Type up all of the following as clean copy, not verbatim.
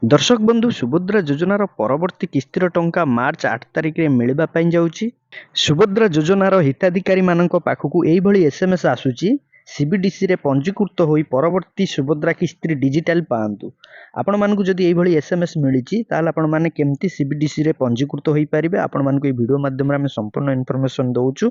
दर्शक बंधु सुभद्रा योजनार परवर्ती किस्तिर टंका मार्च 8 तारिख में मिलवा पाई जाउची। सुभद्रा योजनार हिताधिकारी मानक पाखकु एइभଳି एसएमएस आसुची सीबीडीसी रे पंजीकृत होई परवर्ती सुभद्रा किस्ती डिजिटल पांतु। आपण मानकु जदि एइभଳି एसएमएस मिलिची ताल आपण माने केमती सीबीडीसी रे पंजीकृत होई परिबे आपण मानकु ए वीडियो माध्यम रे हम संपूर्ण इन्फॉर्मेशन दउचु।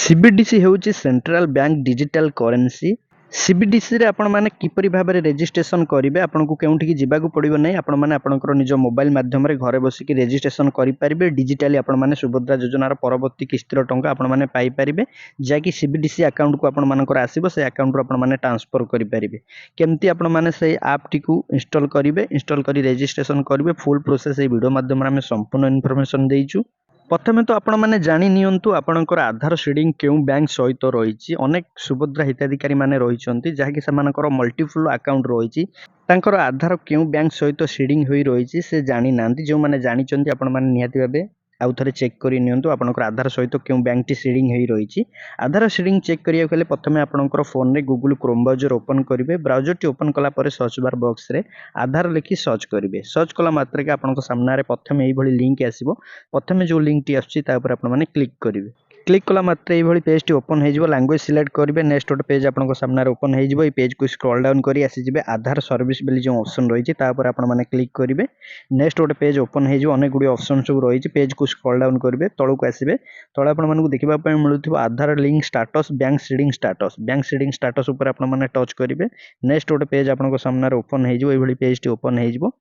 सीबीडीसी हेउची central bank digital currency. CBDC रे आपण माने किपरि भाबरे रजिस्ट्रेशन करिवे आपनको केउंठी जिबाकू पड़िबो नै आपण माने आपनकर निज मोबाइल माध्यम रे घरे बसी कि रजिस्ट्रेशन करि परिबे। डिजिटली आपण माने सुभद्रा योजनार परवर्ती किस्तिर टंका आपण माने पाई परिबे जाकी सीबीडीसी अकाउंट को आपण मानकर आसीबो से अकाउंट रो आपण माने ट्रांसफर करि परिबे। केमती आपण माने से ऐप टी को इंस्टॉल करिवे इंस्टॉल करी रजिस्ट्रेशन करिवे फुल प्रोसेस ए वीडियो माध्यम रे हम संपूर्ण इन्फॉर्मेशन देइचु। प्रथमे तो आपण माने जानि नियंतु आपणकर आधार सीडिंग केउ बैंक सहित रहिछि। अनेक सुभद्रा हिताधिकारी माने रहिछन्ति जाहा कि समानकर मल्टीपल अकाउंट रहिछि तांकर आधार केउ बैंक सहित सीडिंग होई रहिछि से जानि नांती। जो माने जानिछन्ति आपण माने निहाती भाबे आउ थरे चेक करि नियंतु आपणकर आधार सहित केउ बैंक टी सीडिंग होई रहिछि। आधार सीडिंग चेक करिया कले प्रथमे आपणकर फोन रे गूगल क्रोम ब्राउजर ओपन करिवे। ब्राउजर टी ओपन कला परे सर्च बार बॉक्स रे आधार लिखि सर्च करिवे। सर्च कला मात्र के आपणक सामना रे प्रथमे एई भली लिंक आसीबो। प्रथमे जो लिंक टी आछि ता ऊपर आपण माने क्लिक करिवे। क्लिक कला मात्र एई भली पेज टी ओपन हे जिवो। लैंग्वेज सिलेक्ट करिवे। नेक्स्ट गोटे पेज आपणक सामना रे ओपन हे जिवो। ए पेज को स्क्रॉल डाउन करी आसी जिवे आधार सर्विस बेली जो ऑप्शन रहिछि ता ऊपर आपण माने क्लिक करिवे। नेक्स्ट गोटे पेज ओपन हे जिवो। अनेक गुडी ऑप्शन सब रहिछि। पेज को स्क्रॉल डाउन करिवे तळକୁ आसीबे। तळे आपण मानकु देखिबा पय मिलुथिबो Aadhaar link status bank seeding status. Bank seeding status ऊपर आपण माने टच करिवे। नेक्स्ट गोटे पेज आपणक सामना रे ओपन हे जिवो। ए भली पेज टी ओपन हे जिवो।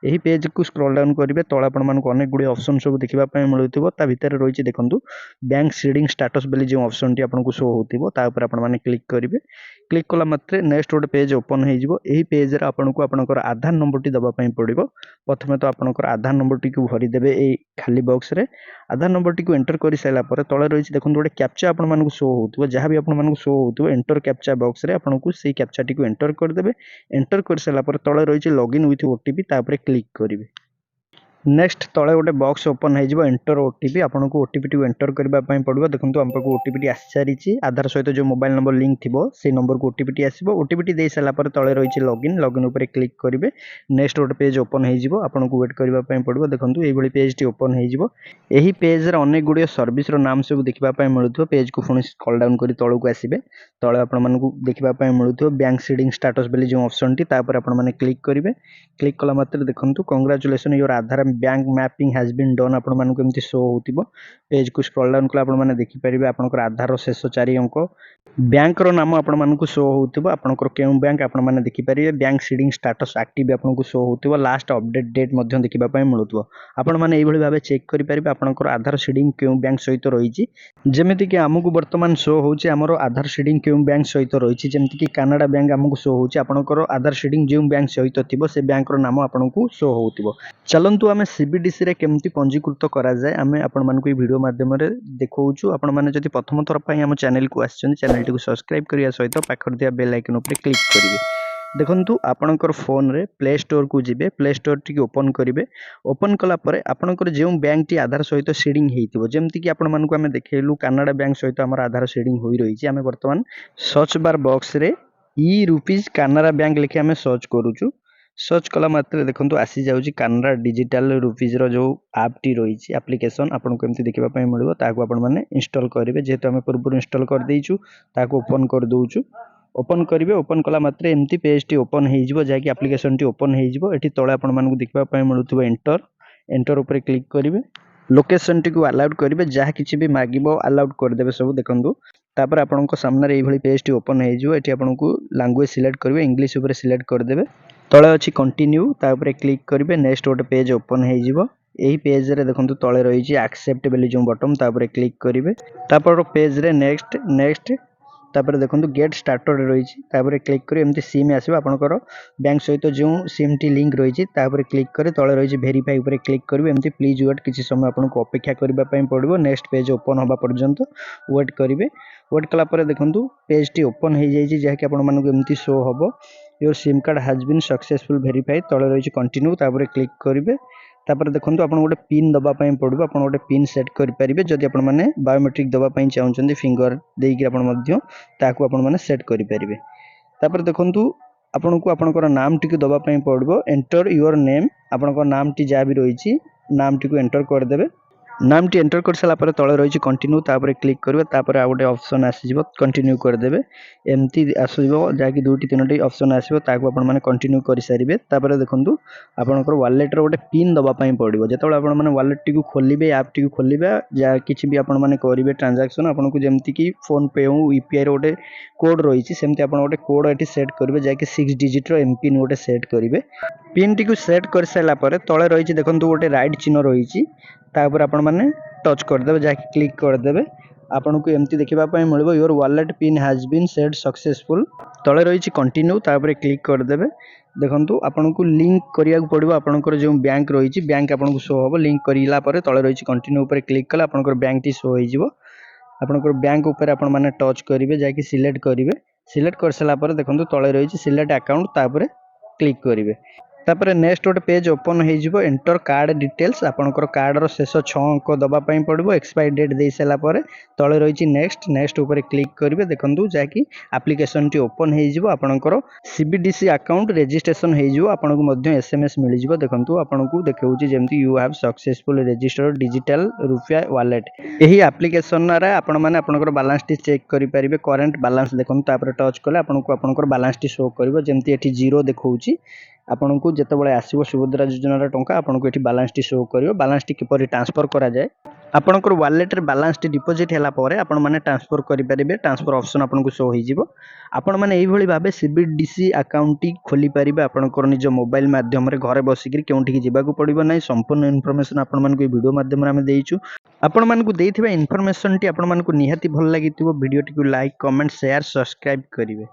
एही पेज को स्क्रॉल डाउन करिवे तळे आपण मानकु अनेक गुडी ऑप्शन सब देखिबा पय मिलुथिबो। ता भितर रहिछि देखंतु बैंक सीडिंग स्टेटस बेली जो ऑप्शन टी आपनको शो होतिबो ता ऊपर आपण माने क्लिक करिवे। क्लिक कला मात्रे नेक्स्ट गोटे पेज ओपन हे जिवो। एही पेज रे आपनको आपनकर आधार नंबर टी दबा पय पड़िबो। प्रथमे तो आपनकर आधार नंबर टी को भरि देबे ए खाली बॉक्स रे। आधार नंबर टी को एंटर करि साइला परे तळे रहिछि देखंतु गोटे कैप्चा आपण मानकु शो होतिबो। जहा भी आपण मानकु शो होतिबो एंटर कैप्चा बॉक्स रे आपनको सेही कैप्चा टी को एंटर कर देबे। एंटर कर साइला परे तळे रहिछि लॉगिन विथ ओटीपी ता ऊपर क्लिक करिवे। नेक्स्ट तळे गोटे बॉक्स ओपन हे जिवो एंटर ओटीपी आपनको ओटीपी टी एंटर करबा पय पड़िबो। देखंतु हमको ओटीपी टी आसी सारिछि। आधार सहित जो मोबाइल नंबर लिंक थिबो से नंबर को ओटीपी टी आसीबो। ओटीपी टी दे साला पर तळे रहिछि लॉगिन लॉगिन ऊपर क्लिक करिवे। नेक्स्ट गोटे पेज ओपन हे जिवो आपनको वेट करबा पय पड़िबो। देखंतु एई भली पेज टी ओपन हे जिवो। एही पेज रे अनेक गुडी सर्विस रो नाम सब देखिबा पय मिलुथो। पेज को पुनी स्क्रॉल डाउन करी तळକୁ आसीबे। तळे आपण मानकु देखिबा पय मिलुथो बैंक सीडिंग स्टेटस बेली जो ऑप्शन टी ता पर आपण माने क्लिक करिवे। क्लिक कला मात्र देखंतु congratulation your Aadhaar bank mapping has been done आपण मानकु एमती शो होतिबो। पेज को स्क्रॉल डाउन कला आपण माने देखि परिबे आपनकर आधार रो शेष 4 अंक बैंक रो नाम आपण मानकु शो होतिबो। आपनकर केउ बैंक आपण माने देखि परिबे। बैंक सीडिंग स्टेटस एक्टिव आपनकु शो होतिबो। लास्ट अपडेट डेट मध्य देखिबा पय मिलुतबो। आपण माने एई भली भाबे चेक करि परिबे आपनकर आधार सीडिंग केउ बैंक सहित रहिछि। जेमिति कि हमकु वर्तमान शो होछि हमरो आधार सीडिंग केउ बैंक सहित रहिछि। जेमिति कि कनाडा बैंक हमकु शो होछि आपनकर आधार सीडिंग जेउ बैंक सहित थिबो से बैंक रो नाम आपनकु शो होतिबो। चलंतु आमे सीबीडीसी रे केमती पंजीकृत करा जाय आमे आपण मानकु ई वीडियो माध्यम रे देखौछु। आपण माने जदि प्रथम थर पय हम चैनल को आछन चैनल टी को सब्सक्राइब करिया सहित पाखर दिया बेल आइकन ऊपर क्लिक करिवे। देखंतु आपनकर फोन रे प्ले स्टोर को जिबे। प्ले स्टोर टी को ओपन करिवे। ओपन कला परे आपनकर जेउ बैंक टी आधार सहित सीडिंग हेतिबो जेमति कि आपण मानकु आमे देखेलु कनाडा बैंक सहित हमर आधार सीडिंग होई रहिछि। आमे वर्तमान सर्च बार बॉक्स रे ई रुपीस कनाडा बैंक लिखि आमे सर्च करूछु। सर्च कला मात्र देखंतु आसी जाउची कनाडा डिजिटल रुपीस रो जो ऐप टी रहिछि एप्लीकेशन आपनको एमती देखिबा पय मिलिबो। ताको आपण माने इंस्टॉल करिवे। जेहेतु आमे पूर्व इंस्टॉल कर देइछु ताको ओपन कर दोउछु। ओपन करिवे। ओपन कला मात्र एमती पेज टी ओपन हे जिवो जाय कि एप्लीकेशन टी ओपन हे जिवो। एठी तळे आपण मानकु देखिबा पय मिलुथबो एंटर एंटर ऊपर क्लिक करिवे। लोकेशन टी को अलाउड करिवे। जहा किछि भी मागिबो अलाउड कर देबे सब देखंतु। तापर आपनको सामने रे एई भली पेज टी ओपन हे जिवो। एठी आपनको लैंग्वेज सिलेक्ट करिवे इंग्लिश ऊपर सिलेक्ट कर देबे। तळे अछि कंटिन्यू ता ऊपर क्लिक करिवे। नेक्स्ट गोटे पेज ओपन हे जिवो। एही पेज रे देखंतु तळे रहिछि एक्सेप्ट बेली जो बटन ता ऊपर क्लिक करिवे। तापर पेज रे नेक्स्ट नेक्स्ट तापर देखंतु गेट स्टार्टेड रहिछि ता ऊपर क्लिक करि एमती सिम आसीबो आपनकर बैंक सहित जो सिम टी लिंक रहिछि ता ऊपर क्लिक करि तळे रहिछि वेरीफाई ऊपर क्लिक करिवे। एमती प्लीज वेट किछि समय आपनको अपेक्षा करबा पय पड़िबो। नेक्स्ट पेज ओपन होबा पर्यंत वेट करिवे। वेट कला परे देखंतु पेज टी ओपन हे जाइछि जहा कि आपण मानकु एमती शो हबो your sim card has been successful verify. तळे रहिछि कंटिन्यू ता ऊपर क्लिक करिवे। तापर देखंतु आपण गोटे पिन दबा पय पड़िबो। आपण गोटे पिन सेट करि परिबे। जदि आपण माने बायोमेट्रिक दबा पय चाहुचंदी फिंगर देई कि आपण मध्य ताकू आपण माने सेट करि परिबे। तापर देखंतु ଆପଣଙ୍କୁ ଆପଣଙ୍କର ନାମଟିକୁ ଦେବା ପାଇଁ ପଡ଼ିବ। ଏଣ୍ଟର ୟୁର ନେମ୍, ଆପଣଙ୍କ ନାମଟି ଯାହା ବି ରହିଛି ନାମଟିକୁ ଏଣ୍ଟର କରିଦେବେ। ନାମଟି ଏଣ୍ଟର କରିସାରିଲା ପରେ ତଳେ ରହିଛି କଣ୍ଟିନ୍ୟୁ, ତାପରେ କ୍ଲିକ୍ କରିବେ। ତାପରେ ଆଉ ଗୋଟେ ଅପସନ୍ ଆସିଯିବ, କଣ୍ଟିନ୍ୟୁ କରିଦେବେ। ଏମିତି ଆସିବ ଯାହାକି 2ଟି 3ଟି ଅପସନ୍ ଆସିବ, ତାକୁ ଆପଣମାନେ କଣ୍ଟିନ୍ୟୁ କରିସାରିବେ। ତାପରେ ଦେଖନ୍ତୁ ଆପଣଙ୍କର ୱାଲେଟ୍ର ଗୋଟେ ପିନ୍ ଦେବା ପାଇଁ ପଡ଼ିବ। ଯେତେବେଳେ ଆପଣମାନେ ୱାଲେଟ୍ଟିକୁ ଖୋଲିବେ, ଆପ୍ଟିକୁ ଖୋଲିବେ, ଯାହା କିଛି ବି ଆପଣମାନେ କରିବେ ଟ୍ରାଞ୍ଜାକ୍ସନ୍, ଆପଣଙ୍କୁ ଯେମିତିକି ଫୋନ୍ପେ ହେଉ ୟୁପିଆଇର ଗୋଟେ କୋଡ଼୍ ରହିଛି, ସେମିତି ଆପଣ ଗୋଟେ କୋଡ଼୍ ଏଠି ସେଟ୍ କରିବେ, ଯାହାକି 6 ଡିଜିଟ୍ର ଏମ୍ପିନ୍ ଗୋଟେ ସେଟ୍ କରିବେ। ପିନ୍ଟିକୁ ସେଟ୍ କରିସାରିଲା ପରେ ତଳେ ରହିଛି ଦେଖନ୍ତୁ ଗୋଟେ ରାଇଟ୍ ଚିହ୍ନ ରହିଛି, ତା ଉପରେ ଆପଣମାନେ ଟଚ୍ କରିଦେବେ, ଯାହାକି କ୍ଲିକ୍ କରିଦେବେ। ଆପଣଙ୍କୁ ଏମିତି ଦେଖିବା ପାଇଁ ମିଳିବ your wallet pin has been set successful. ତଳେ ରହିଛି କଣ୍ଟିନ୍ୟୁ, ତାପରେ କ୍ଲିକ୍ କରିଦେବେ। ଦେଖନ୍ତୁ ଆପଣଙ୍କୁ ଲିଙ୍କ୍ କରିବାକୁ ପଡ଼ିବ, ଆପଣଙ୍କର ଯେଉଁ ବ୍ୟାଙ୍କ ରହିଛି ବ୍ୟାଙ୍କ ଆପଣଙ୍କୁ ଶୋ ହେବ। ଲିଙ୍କ୍ କରିଲା ପରେ ତଳେ ରହିଛି କଣ୍ଟିନ୍ୟୁ ଉପରେ କ୍ଲିକ୍ କଲେ ଆପଣଙ୍କର ବ୍ୟାଙ୍କଟି ଶୋ ହୋଇଯିବ। ଆପଣଙ୍କର ବ୍ୟାଙ୍କ ଉପରେ ଆପଣମାନେ ଟଚ୍ କରିବେ, ଯାଇକି ସିଲେକ୍ଟ କରିବେ। ସିଲେକ୍ଟ କରିସାରିଲା ପରେ ଦେଖନ୍ତୁ ତଳେ ରହିଛି ସିଲେକ୍ଟ ଆକାଉଣ୍ଟ, ତାପରେ କ୍ଲିକ୍ କରିବେ। ତାପରେ ନେକ୍ସଟ ଗୋଟେ ପେଜ୍ ଓପନ୍ ହେଇଯିବ। ଏଣ୍ଟର କାର୍ଡ଼ ଡିଟେଲ୍ସ, ଆପଣଙ୍କର କାର୍ଡ଼ର ଶେଷ 6 ଅଙ୍କ ଦେବା ପାଇଁ ପଡ଼ିବ। ଏକ୍ସପାୟରି ଡେଟ୍ ଦେଇସାରିଲା ପରେ ତଳେ ରହିଛି ନେକ୍ସଟ ଉପରେ କ୍ଲିକ୍ କରିବେ। ଦେଖନ୍ତୁ ଯାହାକି ଆପ୍ଲିକେସନଟି ଓପନ୍ ହେଇଯିବ, ଆପଣଙ୍କର CBDC ଆକାଉଣ୍ଟ ରେଜିଷ୍ଟ୍ରେସନ୍ ହେଇଯିବ। ଆପଣଙ୍କୁ ମଧ୍ୟ SMS ମିଳିଯିବ। ଦେଖନ୍ତୁ ଆପଣଙ୍କୁ ଦେଖାଉଛି ଯେମିତି you have successfully registered digital rupee wallet. ଏହି ଆପ୍ଲିକେସନରେ ଆପଣମାନେ ଆପଣଙ୍କର ବାଲାନ୍ସଟି ଚେକ୍ କରିପାରିବେ। କରେଣ୍ଟ ବାଲାନ୍ସ ଦେଖନ୍ତୁ, ତାପରେ ଟଚ୍ କଲେ ଆପଣଙ୍କୁ ଆପଣଙ୍କର ବାଲାନ୍ସଟି ଶୋ କରିବ। ଯେମିତି ଏଠି 0 ଦେଖାଉଛି, ଆପଣଙ୍କୁ ଯେତେବେଳେ ଆସିବ ସୁଭଦ୍ରା ଯୋଜନାର ଟଙ୍କା ଆପଣଙ୍କୁ ଏଠି ବାଲାନ୍ସଟି ଶୋ କରିବ। ବାଲାନ୍ସଟି କିପରି ଟ୍ରାନ୍ସଫର କରାଯାଏ, ଆପଣଙ୍କର ୱାଲେଟ୍ରେ ବାଲାନ୍ସଟି ଡିପୋଜିଟ୍ ହେଲା ପରେ ଆପଣମାନେ ଟ୍ରାନ୍ସଫର କରିପାରିବେ। ଟ୍ରାନ୍ସଫର ଅପସନ୍ ଆପଣଙ୍କୁ ଶୋ ହୋଇଯିବ। ଆପଣମାନେ ଏଇଭଳି ଭାବେ CBDC ଆକାଉଣ୍ଟଟି ଖୋଲିପାରିବେ ଆପଣଙ୍କର ନିଜ ମୋବାଇଲ ମାଧ୍ୟମରେ, ଘରେ ବସିକରି କେଉଁଠିକି ଯିବାକୁ ପଡ଼ିବ ନାହିଁ। ସମ୍ପୂର୍ଣ୍ଣ ଇନଫର୍ମେସନ୍ ଆପଣମାନଙ୍କୁ ଏହି ଭିଡ଼ିଓ ମାଧ୍ୟମରେ ଆମେ ଦେଇଛୁ। ଆପଣମାନଙ୍କୁ ଦେଇଥିବା ଇନଫର୍ମେସନ୍ଟି ଆପଣମାନଙ୍କୁ ନିହାତି ଭଲ ଲାଗିଥିବ। ଭିଡ଼ିଓଟିକୁ ଲାଇକ୍, କମେଣ୍ଟ, ସେୟାର, ସବସ୍କ୍ରାଇବ୍ କରିବେ।